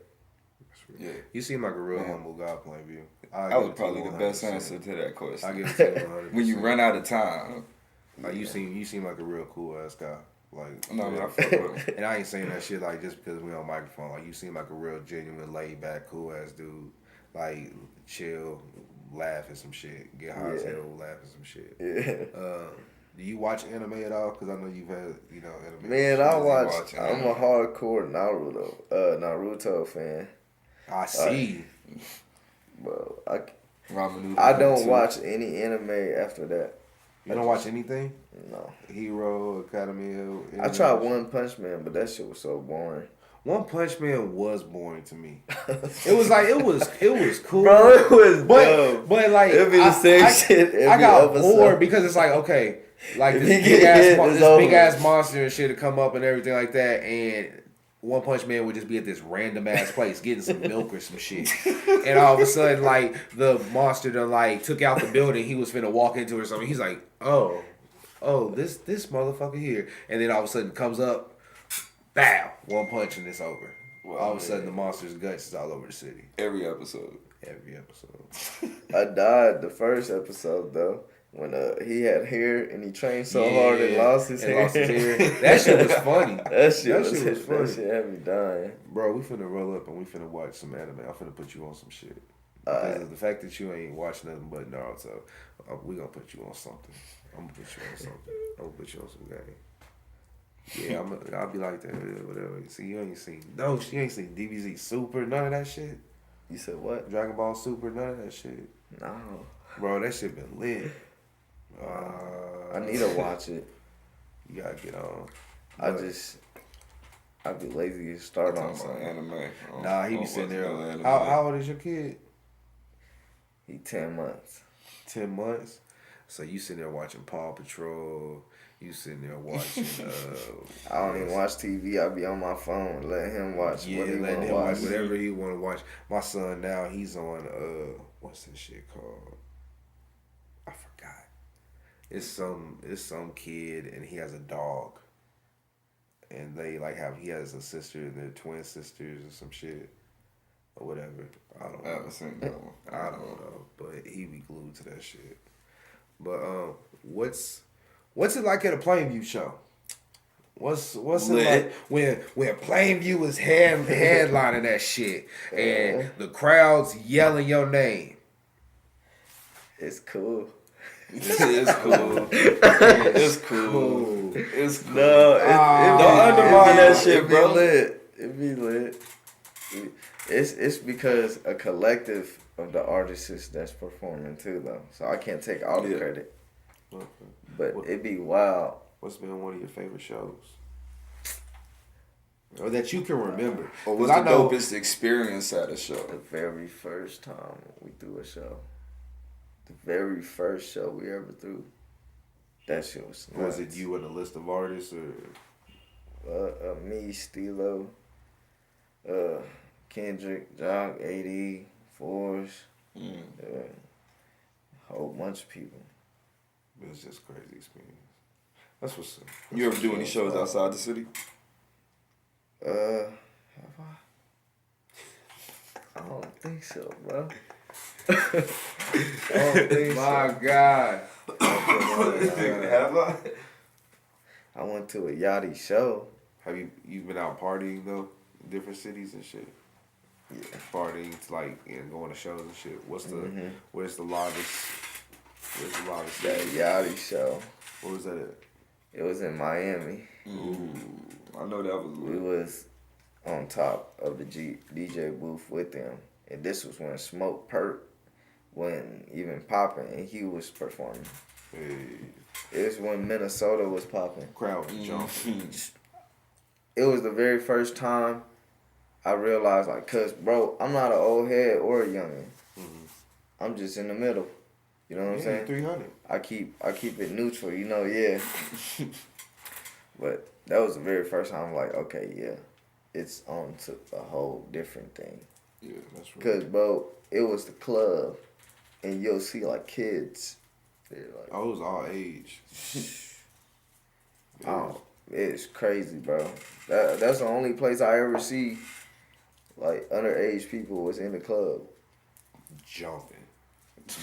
Yeah. You seem like a real Man. humble guy, Plainview. That was probably the best answer to that I question. give it to you 100%. When you run out of time. Like you seem like a real cool ass guy. Like No, real- I fuck with him. and I ain't saying that shit like just because we on microphone. Like you seem like a real genuine, laid back, cool ass dude. Like chill, laugh at some shit, get high as Yeah. hell, laugh at some shit. Yeah. Do you watch anime at all? Because I know you've had anime. Man, I Does he watch. watch I'm a hardcore Naruto fan. I see. Bro, Ramen I don't noodle watch any anime after that. You don't watch anything? No. Hero Academia. I tried One Punch Man, but that shit was so boring. One Punch Man was boring to me. It was like it was cool. Bro, it was dumb. But like It'd be the same shit every I got episode. bored because it's like okay, like If this he big get ass hit, it's this over. big ass monster and shit to come up and everything like that, and One Punch Man would just be at this random ass place getting some milk or some shit, and all of a sudden like the monster done like took out the building he was finna walk into or something. He's like, oh, this motherfucker here, and then all of a sudden comes up, bow, one punch and it's over. All of a sudden the monster's guts is all over the city. every episode. Every episode. I died the first episode though when he had hair and he trained so hard and lost his hair. That shit was funny. That shit was funny. That shit had me dying. Bro, we finna roll up and we finna watch some anime. I'm finna put you on some shit. Because of the fact that you ain't watching nothing but Naruto, we gonna put you on something. I'm gonna put you on something. I'm gonna put you on some game. Yeah, I'll be like that, whatever. See, you ain't seen DBZ Super, none of that shit. You said what? Dragon Ball Super, none of that shit. No. Bro, that shit been lit. I need to watch it. You gotta get on. I'd be lazy to start on Talking about something. anime. Nah, he I be don't sitting watch no there. anime. How old is your kid? He 10 months. 10 months. So you sitting there watching Paw Patrol. You sitting there watching. I don't even watch TV. I be on my phone, let him watch Yeah, what he letting want to him watch watch. whatever he want to watch. My son now, he's on what's that shit called? I forgot. It's some kid and he has a dog, and they like he has a sister and they're twin sisters or some shit or whatever. I don't I know. haven't seen that one. I don't know, but he be glued to that shit. But what's it like at a Plainview show? What's it Lit. like when Plainview was headlining that shit and the crowds yelling your name? It's cool. It's cool. It's cool. It's cool. No, Don't undermine that shit, it bro. Be lit. It be lit. It's because a collective of the artists that's performing too, though. So I can't take all the Yeah. credit, Okay. but What- it be wild. What's been one of your favorite shows? Or that you can remember? Or 'Cause what's I the know dopest experience at a show? The very first time we threw a show, the very first show we ever threw, that shit was nuts. was it you and a list of artists or Me, Stilo, Kendrick, Jock, AD, Force, a whole bunch of people. it was just crazy experience? That's what's up. You ever do any shows outside the city? Have I don't think so, bro. I don't think My so. God. Have I? I went to a Yachty show. Have you been out partying though, in different cities and shit? Yeah. Partying to and going to shows and shit. Where's the largest? Where's the largest? That Yachty show. What was that at? It was in Miami. Ooh, I know that was We lit. was on top of the DJ booth with them, and this was when Smoke Perk wasn't even popping, and he was performing. Hey, It was when Minnesota was popping. crowd was jumping. It was the very first time I realized, like, cause bro, I'm not an old head or a youngin. I'm just in the middle. You know what I'm saying? 300. I keep it neutral, you know, yeah. But that was the very first time I'm like, okay, yeah, it's on to a whole different thing. Yeah, that's right. Cause bro, it was the club, and you'll see like kids. They're like, Oh, it was all age. oh, it's crazy, bro. That's the only place I ever see like underage people was in the club. Jumping.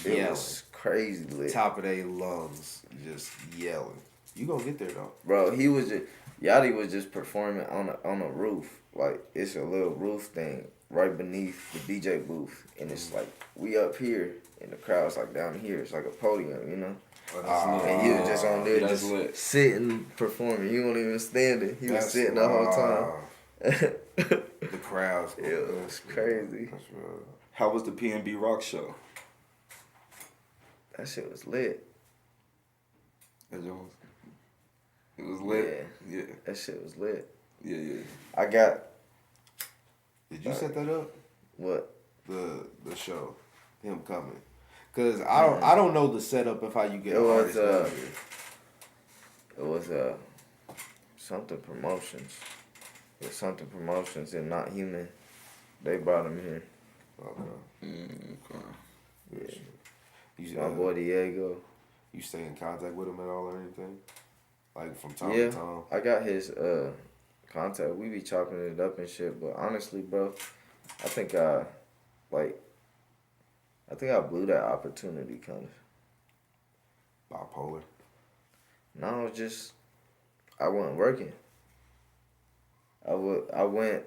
It Yelling. was crazy lit. Top of their lungs, just yelling. You gonna get there though. Bro, Yachty was just performing on a roof. Like, it's a little roof thing right beneath the DJ booth. And it's like, we up here, and the crowd's like down here. It's like a podium, you know? And he was just on there That's just lit. sitting, performing. He wasn't even standing. He was sitting the whole time. The crowds. It was crazy. That's real. How was the P&B Rock show? That shit was lit. It was lit. Yeah. That shit was lit. Yeah. I got, Did you set that up? what? The show, him coming. Cause I don't know the setup of how you get It an was, artist down here. It was something promotions. It was something promotions and Not Human. They brought him here. Okay. Yeah. You, My boy Diego. You stay in contact with him at all or anything? Like from time Yeah, to time? I got his contact. We be chopping it up and shit. But honestly, bro, I think I blew that opportunity kind of. Bipolar. No, it's just I wasn't working. I went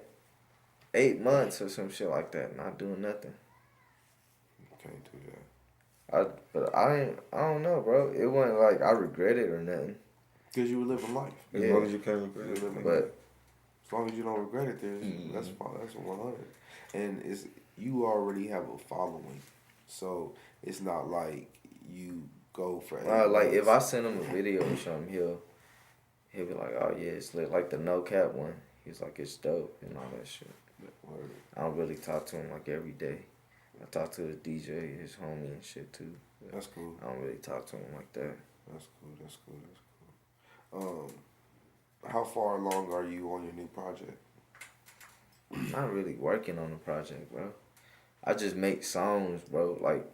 8 months or some shit like that, not doing nothing. Can't do that. But I don't know, bro. It wasn't like I regret it or nothing. Cause you were living life. As Yeah. long as you can't regret You it. were living But as long as you don't regret it, that's fine. That's 100. And you already have a following, so it's not like you go for. like if I send him a video or something, he'll be like, "Oh yeah, it's lit." Like the No Cap one, he's like, "It's dope" and all that shit. I don't really talk to him like every day. I talk to his DJ, his homie and shit too. That's cool. I don't really talk to him like that. That's cool. That's cool. That's cool. How far along are you on your new project? I'm not really working on the project, bro. I just make songs, bro. Like,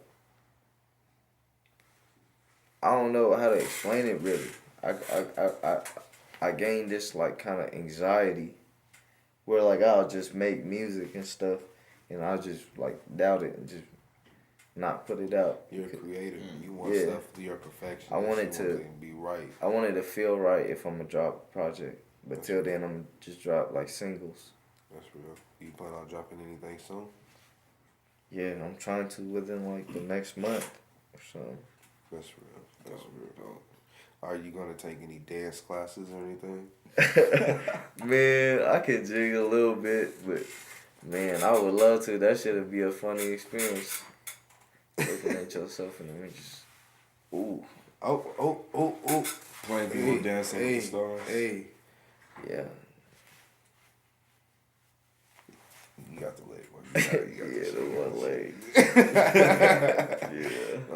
I don't know how to explain it really. I gained this like kind of anxiety where like I'll just make music and stuff and I'll just like doubt it and just not put it out. You're a creator. You want Yeah. stuff to your perfection. I want it You to be right. I want it to feel right if I'm gonna drop a project. But till then I'm just drop like singles. That's real. You plan on dropping anything soon? Yeah, I'm trying to within like the next month or something. That's real. That's real. Are you gonna take any dance classes or anything? Man, I can jig a little bit, but man, I would love to. That should be a funny experience. Looking at yourself in the mirror, just ooh, Oh. Playing people dancing with the stars. Hey. yeah, You got the leg one. You got yeah, the the one leg.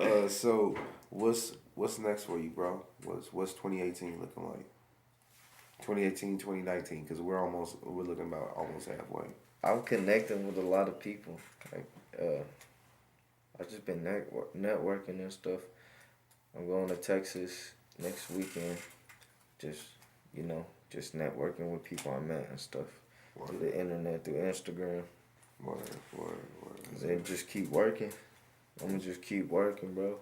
Yeah. So what's next for you, bro? What's 2018 looking like? 2018, 2019, because we're looking about almost halfway. I'm connecting with a lot of people. Like, I've just been networking and stuff. I'm going to Texas next weekend. Just networking with people I met and stuff. Word. Through the internet, through Instagram. Word. Then just keep working. I'm gonna just keep working, bro.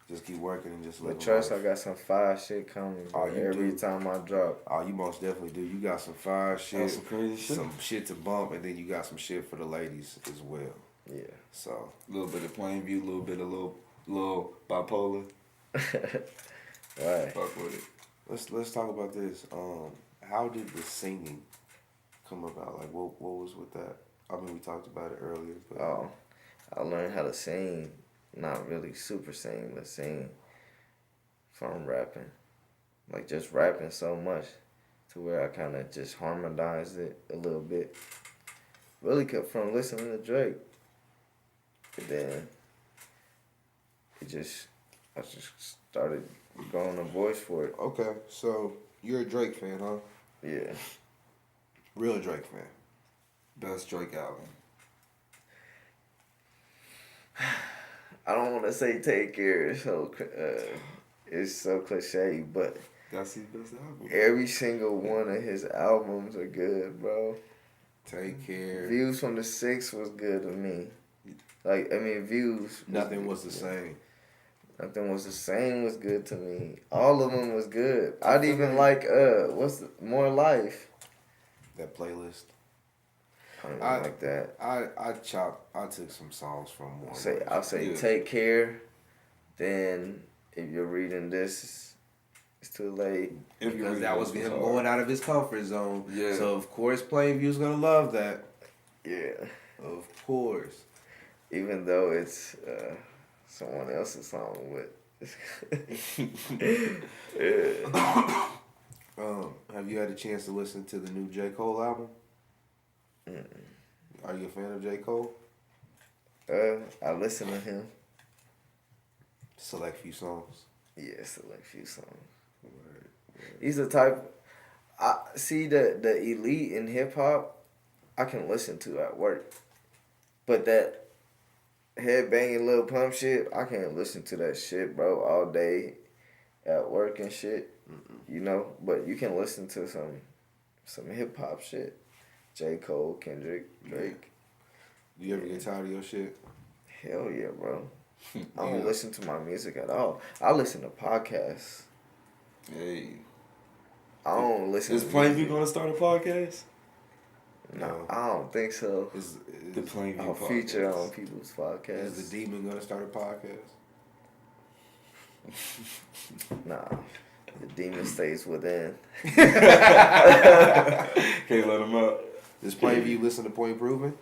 Just keep working and just live. But trust, I got some fire shit coming, bro. Oh, you Every do. time I drop. Oh, you most definitely do. You got some fire shit, Some crazy shit. some shit to bump, and then you got some shit for the ladies as well. Yeah. So A little bit of Plainview, a little bit of little bipolar. Right. Fuck with it. let's talk about this. How did the singing come about? Like, what was with that? I mean, we talked about it earlier, but I learned how to sing. Not really super sing, but sing from rapping. Like just rapping so much to where I kind of just harmonized it a little bit. Really kept from listening to Drake. But then I just started growing a voice for it. okay. So you're a Drake fan, huh? Yeah. Real Drake fan. Best Drake album. I don't want to say Take Care, it's so cliche, but That's his best album. every single one of his albums are good, bro. Take Care. Views from the 6 was good to me. Like, I mean, Views. Nothing was the same. Nothing was the same was good to me. All of them was good. I'd even like, More Life. That playlist. I don't even like that. I took some songs from one. I'll say Yeah. Take Care. Then, if you're reading this, it's too late. Because that was him going out of his comfort zone. Yeah. So of course Plainview's gonna love that. Yeah. Of course. Even though it's someone else's song with. Yeah. Have you had a chance to listen to the new J. Cole album? Are you a fan of J. Cole? I listen to him. Select few songs. Yeah, select few songs. He's the type. I see the elite in hip hop. I can listen to at work, but that head banging little pump shit, I can't listen to that shit, bro, all day at work and shit. You know, but you can listen to some hip hop shit. J. Cole, Kendrick, Drake. Do you ever get tired of your shit? Hell yeah, bro. I don't listen to my music at all. I listen to podcasts. Hey. I don't listen Is to Plainview music. gonna start a podcast? No, I don't think so. The Plainview I'll podcast. feature on people's podcasts. Is the Demon gonna start a podcast? Nah, the demon stays within. Can't let him out. Does Plainview listen to Point Proven?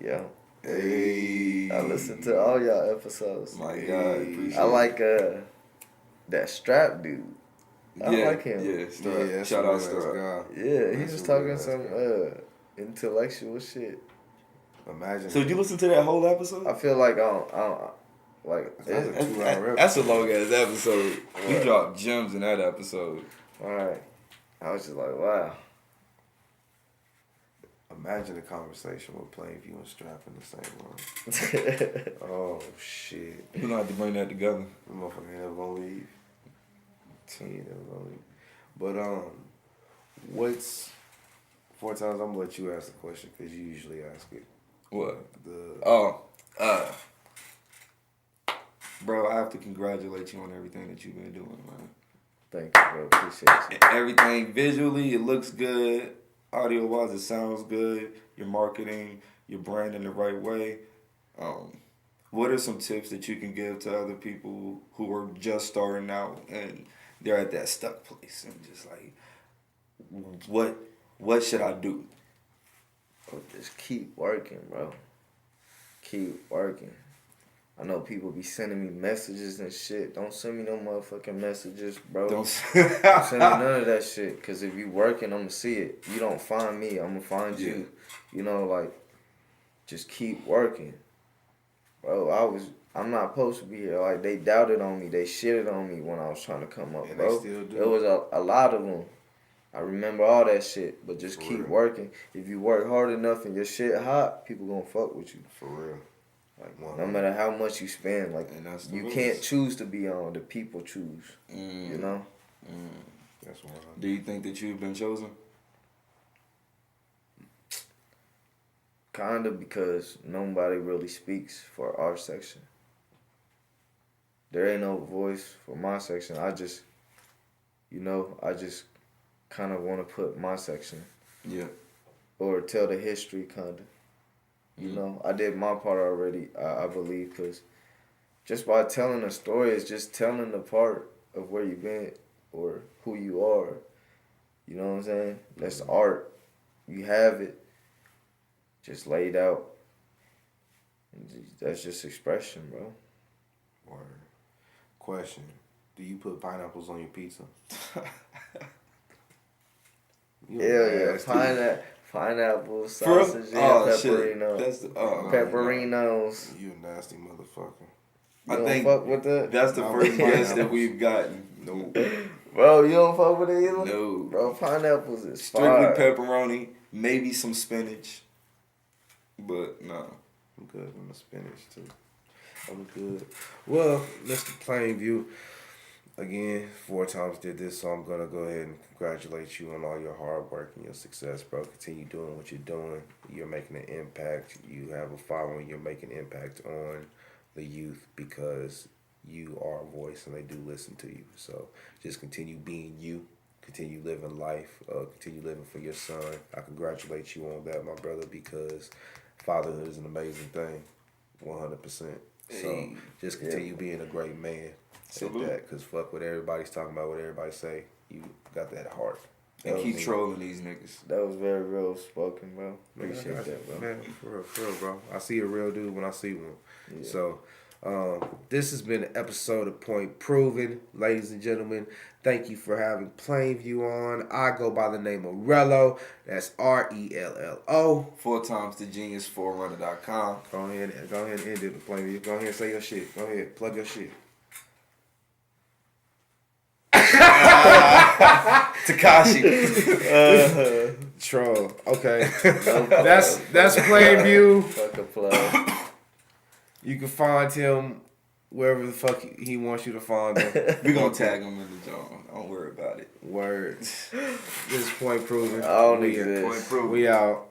Yeah, Hey. I listen to all y'all episodes. My God, appreciate I like that Strap dude. I like him. Yeah, Strap. Yeah, that's Shout a out real ass Strap. guy. Yeah, he That's was a talking real some ass intellectual shit. Imagine. So did you listen to that whole episode? I feel like I don't Like, That's a 2-hour episode. That's a long ass episode. You dropped gems in that episode. alright. I was just like, wow. Imagine a conversation with Plainview and Strap in the same room. Oh shit. You gonna have to bring that together. The motherfucker ain't never gonna leave. He ain't never gonna leave. But what's 4 times? I'm gonna let you ask the question because you usually ask it. What? The Bro, I have to congratulate you on everything that you've been doing, man. Thank you, bro. Appreciate you. Everything visually, it looks good. Audio wise, it sounds good. Your marketing, your branding the right way. What are some tips that you can give to other people who are just starting out and they're at that stuck place and just like, what should I do? Oh, just keep working, bro. Keep working. I know people be sending me messages and shit. Don't send me no motherfucking messages, bro. Don't send me none of that shit. Because if you working, I'm going to see it. You don't find me, I'm going to find you. You know, like, just keep working. Bro, I'm not supposed to be here. Like, they doubted on me. They shitted on me when I was trying to come up, And bro. they still do. There was a lot of them. I remember all that shit. But just For keep real. working. If you work hard enough and your shit hot, people going to fuck with you. For real. Like, Wow. no matter how much you spend, like, And that's the you rules. can't choose to be on. The people choose. You know? That's one. Do you think that you've been chosen? Kinda, because nobody really speaks for our section. There ain't no voice for my section. I just kind of want to put my section. Yeah. Or tell the history, kinda. You know, I did my part already, I believe, because just by telling a story is just telling the part of where you've been or who you are. You know what I'm saying? That's art. You have it just laid out. That's just expression, bro. Word. Question. Do you put pineapples on your pizza? You Yeah, nasty. pineapple, For real? sausage, Oh, and shit. pepperino. That's the Pepperinos. You a nasty motherfucker. You I don't think fuck with that? that's the No, first guest that pineapples. we've gotten. No. Bro, you don't fuck with it either? No. Bro, pineapples is Strictly fire. pepperoni, maybe some spinach. But no. I'm good on the spinach too. I'm good. Well, Mr. Plainview, again, 4 times did this, so I'm gonna go ahead and congratulate you on all your hard work and your success, bro. Continue doing what you're doing. You're making an impact. You have a following. You're making an impact on the youth because you are a voice and they do listen to you. So just continue being you. Continue living life. Continue living for your son. I congratulate you on that, my brother, because fatherhood is an amazing thing, 100%. So just continue being a great man at Salute. that, because fuck what everybody's talking about, what everybody say. You got that heart. And That keep was me. trolling these niggas. That was very real spoken, bro. Man, Appreciate that, bro. Man, for real, bro. I see a real dude when I see one. Yeah. So, this has been an episode of Point Proven. Ladies and gentlemen, thank you for having Plainview on. I go by the name of Rello. That's Rello. 4 times the genius4runner.com. Go ahead and end it with Plainview. Go ahead and say your shit. Go ahead, plug your shit. Takashi. Troll. Okay. that's Plainview. Fuck a plug. You can find him wherever the fuck he wants you to find him. We gonna tag him in the joint. Don't worry about it. Word. This is Point Proven. I don't We- exist. Point proven. We out.